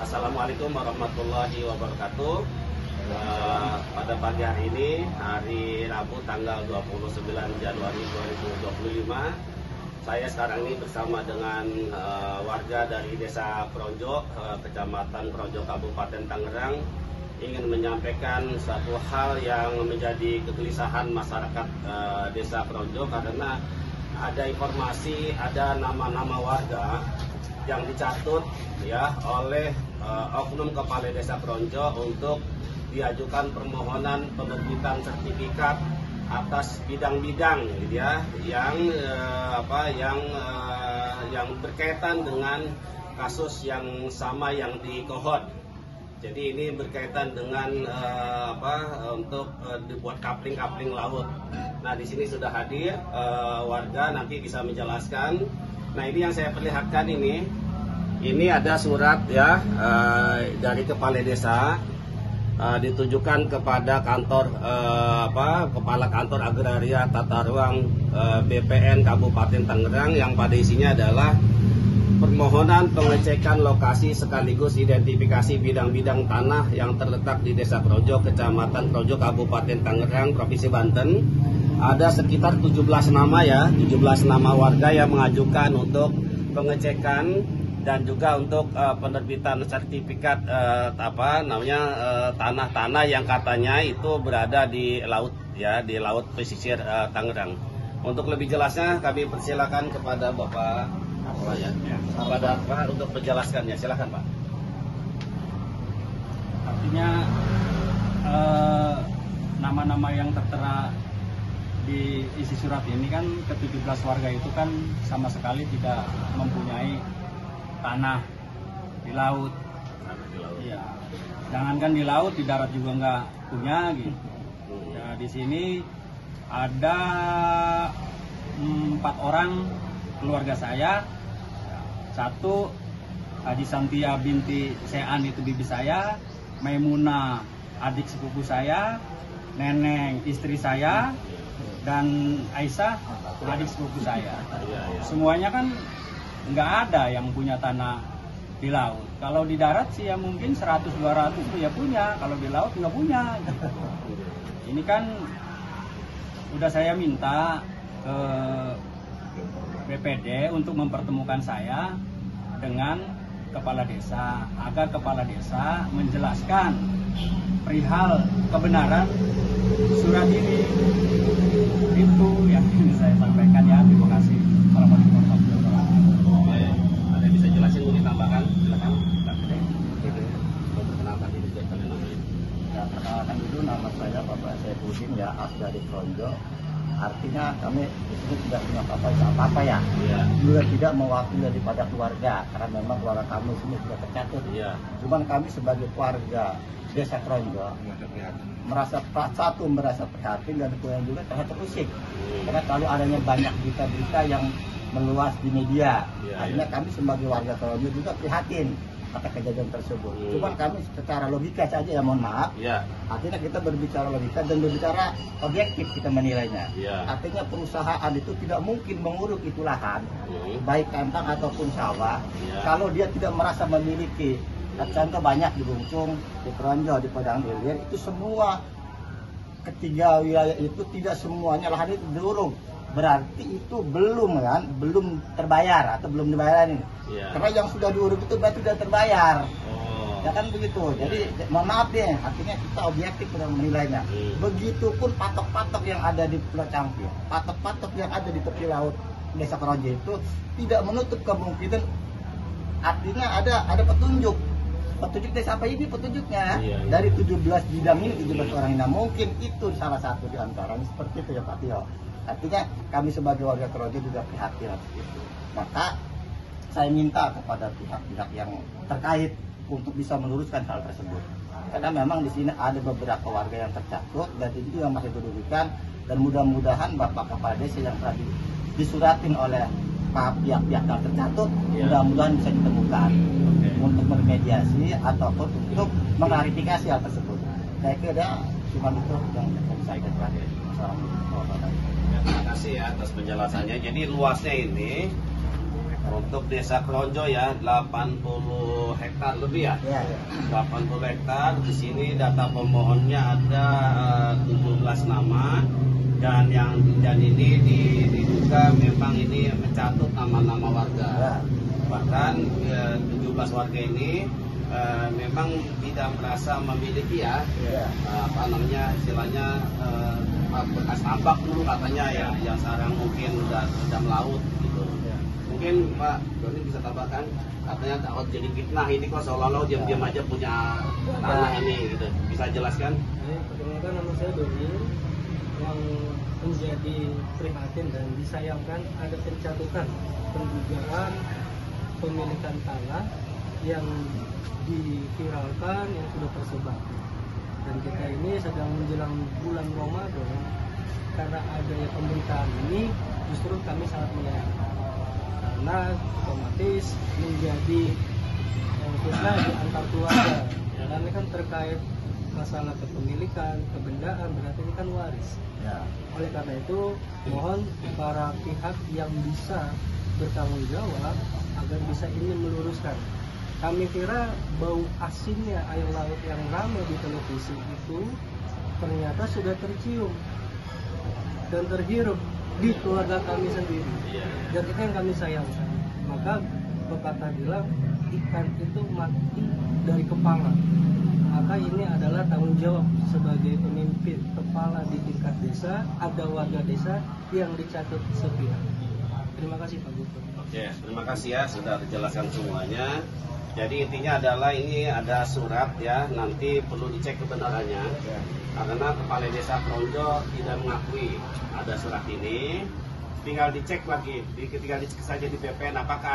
Assalamualaikum warahmatullahi wabarakatuh. Pada pagi hari ini, hari Rabu tanggal 29 Januari 2025, saya sekarang ini bersama dengan warga dari Desa Pronjo, Kecamatan Pronjo, Kabupaten Tangerang, ingin menyampaikan suatu hal yang menjadi kegelisahan masyarakat Desa Pronjo, karena ada informasi, ada nama-nama warga yang dicatut ya oleh oknum kepala Desa Pronjo untuk diajukan permohonan penerbitan sertifikat atas bidang-bidang gitu ya, yang berkaitan dengan kasus yang sama yang di Kohot. Jadi ini berkaitan dengan untuk dibuat kapling laut. Nah, di sini sudah hadir warga, nanti bisa menjelaskan. Nah, ini yang saya perlihatkan ini ada surat ya dari kepala desa ditujukan kepada kantor kepala kantor agraria tata ruang BPN Kabupaten Tangerang, yang pada isinya adalah permohonan pengecekan lokasi sekaligus identifikasi bidang-bidang tanah yang terletak di Desa Pronjo, Kecamatan Pronjo, Kabupaten Tangerang, Provinsi Banten. Ada sekitar 17 nama ya, 17 nama warga yang mengajukan untuk pengecekan dan juga untuk penerbitan sertifikat tanah-tanah yang katanya itu berada di laut ya, di laut pesisir Tangerang. Untuk lebih jelasnya kami persilakan kepada Bapak kepada Pak untuk menjelaskannya. Silakan Pak. Artinya nama-nama yang tertera di isi surat ini kan ke-17 warga itu kan sama sekali tidak mempunyai tanah di laut. Iya. Jangankan di laut, di darat juga nggak punya gitu. Ya, di sini ada 4 orang keluarga saya. Satu, Haji Santia binti Sean, itu bibi saya. Maimunah adik sepupu saya. Neneng istri saya. Dan Aisyah adik sepupu saya. Semuanya kan nggak ada yang punya tanah di laut. Kalau di darat sih ya mungkin 100-200 itu ya punya. Kalau di laut nggak punya gitu. Ini kan udah saya minta ke BPD untuk mempertemukan saya dengan kepala desa, agar kepala desa menjelaskan perihal kebenaran surat ini. Itu yang ingin saya sampaikan ya. Terima kasih. Assalamualaikum warahmatullahi wabarakatuh. Ada bisa jelasin, mau ditambahkan? Silakan. Perkenalkan diri kalian namanya. Ya, perkenalkan dulu, nama saya Bapak Saifuddin ya, dari Pronjo. Artinya kami di sini tidak punya apa-apa ya. Juga tidak mewakili daripada keluarga, karena memang keluarga kami sini sudah tercatat. Cuman kami sebagai keluarga Desa Pronjo merasa prihatin dan kemudian juga terlihat terusik, karena kalau adanya banyak berita-berita yang meluas di media. Akhirnya kami sebagai warga Pronjo juga prihatin atas kejadian tersebut. Cuman kami secara logika saja ya, mohon maaf. Artinya kita berbicara logika dan berbicara objektif kita menilainya. Artinya perusahaan itu tidak mungkin menguruk itu lahan, baik kandang ataupun sawah, kalau dia tidak merasa memiliki. Contoh banyak di Bungcung, di Pronjo, di Padang Ilir, itu semua ketiga wilayah itu tidak semuanya lahan itu diuruk. Berarti itu belum terbayar atau belum dibayarin. Karena yang sudah diuruk itu berarti sudah terbayar. Ya kan begitu. Jadi mohon maaf deh, artinya kita objektif dalam menilainya. Begitupun patok-patok yang ada di Pulau Cangkir, patok-patok yang ada di tepi laut Desa Pronjo itu tidak menutup kemungkinan. Artinya ada petunjuk. Petunjuk desa apa ini petunjuknya? Dari 17 bidang ini, 17 orang ini. Mungkin itu salah satu di antaranya, seperti itu ya Pak Tio. Artinya kami sebagai warga Pronjo juga prihatin atas itu. Maka saya minta kepada pihak-pihak yang terkait untuk bisa meluruskan hal tersebut. Karena memang di sini ada beberapa warga yang tercatat dan itu yang masih dirugikan, dan mudah-mudahan Bapak Kepala Desa yang telah disuratin oleh pihak-pihak yang tercatat mudah-mudahan bisa ditemukan untuk bermediasi ataupun untuk mengklarifikasi hal tersebut. Saya kira cuma itu yang saya katakan. Terima kasih ya atas penjelasannya. Jadi luasnya ini Untuk desa Kronjo ya 80 hektar lebih ya. Ya. 80 hektar. Di sini data pemohonnya ada 17 nama dan ini diduga memang ini mencatut nama-nama warga. Ya. Bahkan 17 warga ini memang tidak merasa memiliki ya, Ya. apa namanya istilahnya bekas tambak dulu katanya ya, yang sekarang mungkin udah melaut gitu. Mungkin Pak Doni bisa tambahkan, katanya takut jadi fitnah ini kok seolah-olah diam-diam aja punya tanah ini gitu. Bisa jelaskan? Perkenalkan, nama saya Doni. Yang menjadi prihatin dan disayangkan ada pencatutan pendugaan pemilikan tanah yang diviralkan, yang sudah tersebar. Dan kita ini sedang menjelang bulan Ramadan, karena adanya pemberitaan ini justru kami sangat menyayangkan, karena otomatis menjadi fitnah di antar keluarga. Karena ini kan terkait masalah kepemilikan, kebendaan, berarti ini kan waris. Ya. Oleh karena itu, mohon para pihak yang bisa bertanggung jawab agar bisa ini meluruskan. Kami kira bau asinnya air laut yang ramai di televisi itu ternyata sudah tercium dan terhirup di keluarga kami sendiri. Dan itu yang kami sayangkan. Maka pepatah bilang ikan itu mati dari kepala. Maka ini adalah tanggung jawab sebagai pemimpin kepala di tingkat desa, ada warga desa yang dicatut sepihak. Terima kasih Pak Gubernur. Oke, terima kasih ya sudah dijelaskan semuanya. Jadi intinya adalah ini ada surat ya, nanti perlu dicek kebenarannya. Karena kepala desa Kronjo tidak mengakui ada surat ini. Tinggal dicek lagi, tinggal dicek saja di PPN apakah